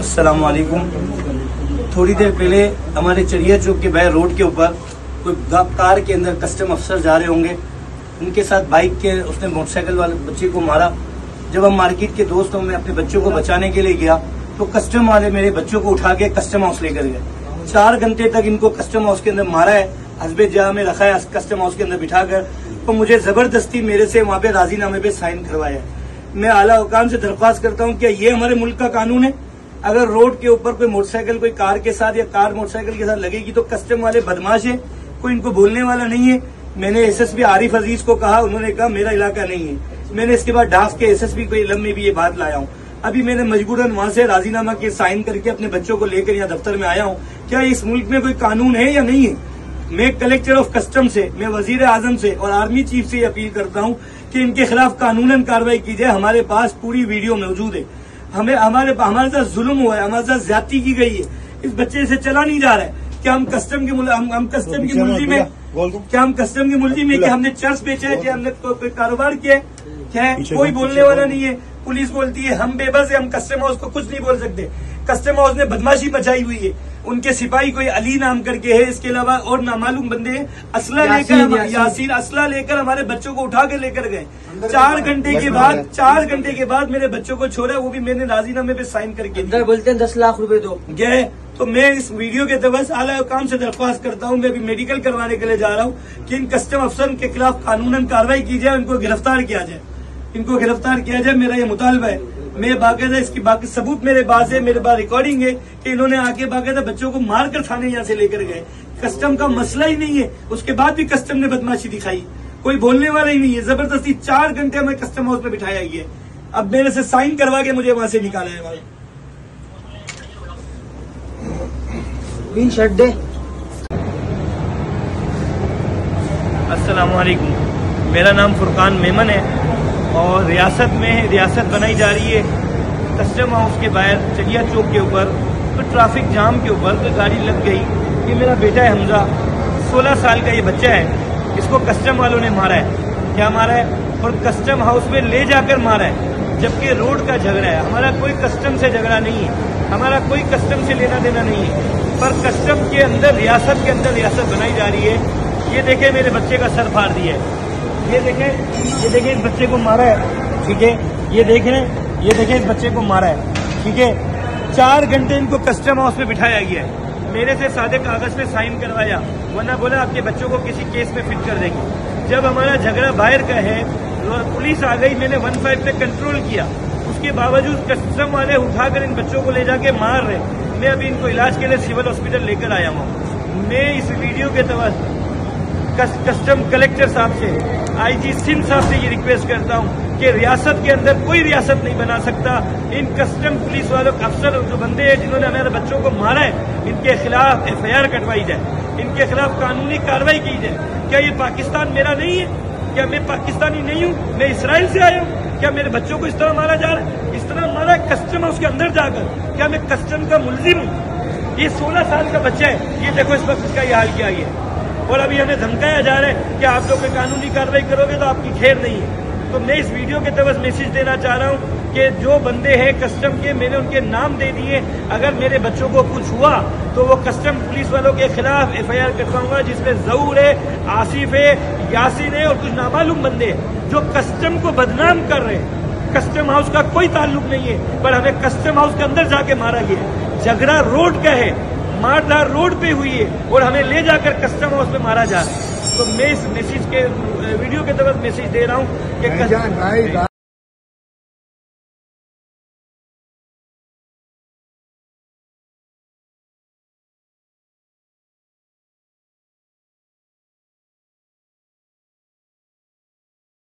अस्सलाम वालेकुम। थोड़ी देर पहले हमारे चरिया चौक के बाहर रोड के ऊपर कोई कार के अंदर कस्टम अफसर जा रहे होंगे, उनके साथ बाइक के उसने मोटरसाइकिल वाले बच्चे को मारा। जब हम मार्केट के दोस्तों में अपने बच्चों को बचाने के लिए गया तो कस्टम वाले मेरे बच्चों को उठा के कस्टम हाउस लेकर गए। 4 घंटे तक इनको कस्टम हाउस के अंदर मारा है, हस्बे जहाँ में रखा है कस्टम हाउस के अंदर बिठाकर, तो मुझे जबरदस्ती मेरे से वहाँ पे राजीनामे पे साइन करवाया है। मैं आला हुकाम से दरख्वास्त करता हूँ, क्या ये हमारे मुल्क का कानून है? अगर रोड के ऊपर कोई मोटरसाइकिल कोई कार के साथ या कार मोटरसाइकिल के साथ लगेगी तो कस्टम वाले बदमाश है, कोई इनको बोलने वाला नहीं है। मैंने एसएसपी आरिफ अजीज को कहा, उन्होंने कहा मेरा इलाका नहीं है। मैंने इसके बाद डाक के एसएसपी को इलम में भी ये बात लाया हूँ। अभी मैंने मजबूरन वहां से राजीनामा के साइन करके अपने बच्चों को लेकर यहाँ दफ्तर में आया हूँ। क्या इस मुल्क में कोई कानून है या नहीं है? मैं कलेक्टर ऑफ कस्टम से, मैं वजीर आजम से और आर्मी चीफ से अपील करता हूँ कि इनके खिलाफ कानूनन कार्रवाई की जाए। हमारे पास पूरी वीडियो मौजूद है। हमारे साथ जुल्म हुआ है, हमारे साथ ज्यादती की गई है। इस बच्चे से चला नहीं जा रहा है। क्या हम कस्टम की मुलजी में क्या हमने चर्च बेचा है, क्या हमने कोई कारोबार किया है? क्या है? कोई बोलने वाला नहीं है। पुलिस बोलती है हम बेबस है, हम कस्टम हाउस को कुछ नहीं बोल सकते। कस्टम हाउस ने बदमाशी मचाई हुई है। उनके सिपाही कोई अली नाम करके है, इसके अलावा और नामालूम बंदे हैं, असला लेकर हमारे बच्चों को उठा के लेकर गए। 4 घंटे के बाद मेरे बच्चों को छोड़ा, वो भी मैंने राजीनामे पे साइन करके दिया। बोलते हैं 10 लाख रुपए दो गए। तो मैं इस वीडियो के तहत आला हुकाम से दरख्वास्त करता हूँ, मैं अभी मेडिकल करवाने के लिए जा रहा हूँ कि इन कस्टम अफसर के खिलाफ कानूनन कार्रवाई की जाए, इनको गिरफ्तार किया जाए। मेरा ये मुतालबा है। मैं बाकायदा इसकी बाकी सबूत मेरे पास है, मेरे पास रिकॉर्डिंग है कि इन्होंने आके बाकायदा बच्चों को मार कर थाने यहाँ से लेकर गए। कस्टम का मसला ही नहीं है, उसके बाद भी कस्टम ने बदमाशी दिखाई। कोई बोलने वाला ही नहीं है। जबरदस्ती 4 घंटे हमें कस्टम हाउस में बिठाया गया है। अब मेरे से साइन करवा के मुझे वहां से निकाला है भाई। अस्सलाम वालेकुम, मेरा नाम फुरकान मेमन है और रियासत बनाई जा रही है। कस्टम हाउस के बाहर चलिया चौक के ऊपर तो ट्रैफिक जाम के ऊपर तो गाड़ी लग गई। ये मेरा बेटा है हमजा, 16 साल का ये बच्चा है। इसको कस्टम वालों ने मारा है। क्या मारा है? और कस्टम हाउस में ले जाकर मारा है, जबकि रोड का झगड़ा है। हमारा कोई कस्टम से झगड़ा नहीं है, हमारा कोई कस्टम से लेना देना नहीं है, पर कस्टम के अंदर रियासत बनाई जा रही है। ये देखें मेरे बच्चे का सर फाड़ दिया है। ये देखें इस बच्चे को मारा है, ठीक है। ये देखें इस बच्चे को मारा है, ठीक है। 4 घंटे इनको कस्टम हाउस में बिठाया गया है। मेरे से सादे कागज पे साइन करवाया, वरना बोला आपके बच्चों को किसी केस में फिट कर देंगे। जब हमारा झगड़ा बाहर का है, पुलिस आ गई, मैंने 15 पे कंट्रोल किया, उसके बावजूद कस्टम वाले उठाकर इन बच्चों को ले जाके मार रहे। मैं अभी इनको इलाज के लिए सिविल हॉस्पिटल लेकर आया हूँ। मैं इस वीडियो के तहत कस्टम कलेक्टर साहब से, आईजी सिंध साहब से ये रिक्वेस्ट करता हूँ कि रियासत के अंदर कोई रियासत नहीं बना सकता। इन कस्टम पुलिस वालों अफसर जो बंदे हैं जिन्होंने हमारे बच्चों को मारा है, इनके खिलाफ FIR कटवाई जाए, इनके खिलाफ कानूनी कार्रवाई की जाए। क्या ये पाकिस्तान मेरा नहीं है? क्या मैं पाकिस्तानी नहीं हूँ? मैं इसराइल से आया हूँ। क्या मेरे बच्चों को इस तरह मारा जा रहा है? इस तरह मारा है कस्टम हाउस के अंदर जाकर। क्या मैं कस्टम का मुलजिम हूँ? ये 16 साल का बच्चा है। ये देखो इस वक्त इसका ये हाल किया गया और अभी हमें धमकाया जा रहा है कि आप लोग कानूनी कार्रवाई करोगे तो आपकी खैर नहीं है। तो मैं इस वीडियो के तहत मैसेज देना चाह रहा हूँ कि जो बंदे हैं कस्टम के, मैंने उनके नाम दे दिए। अगर मेरे बच्चों को कुछ हुआ तो वो कस्टम पुलिस वालों के खिलाफ FIR कटवाऊंगा, जिसमें जहूर है, आसिफ है, यासीन है और कुछ नामालूम बंदे हैं जो कस्टम को बदनाम कर रहे हैं। कस्टम हाउस का कोई ताल्लुक नहीं है, पर हमें कस्टम हाउस के अंदर जाके मारा गया। झगड़ा रोड का है, मारधार रोड पे हुई है और हमें ले जाकर कस्टम हाउस में मारा जा रहा है। तो मैं इस वीडियो के तहत मैसेज दे रहा हूँ कि